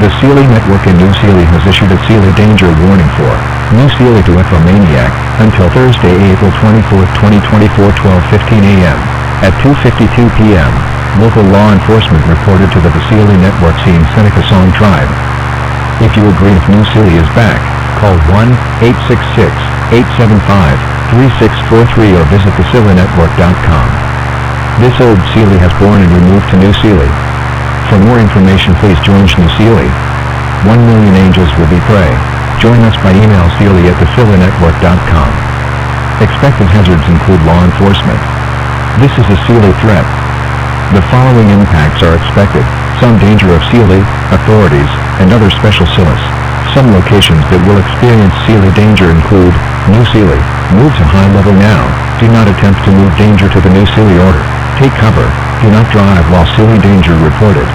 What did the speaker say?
The Silli network in New Silli has issued a Silli danger warning for New Silli to Ecomaniac until Thursday, April 24, 2024, 12:15 a.m. At 2:52 p.m., local law enforcement reported to the Silli network seeing Seneca Song Tribe. If you agree if New Silli is back, call 1-866-875-3643 or visit thesillinetwork.com. This old Silli has born and removed to New Silli. For more information, please join New Silli. 1 million angels will be pray. Join us by email silli@thesillinetwork.com. Expected hazards include law enforcement. This is a Silli threat. The following impacts are expected: some danger of Silli, authorities, and other special Sillis. Some locations that will experience Silli danger include New Silli. Move to high level now. Do not attempt to move danger to the New Silli order. Take cover. Do not drive while Silli danger reported.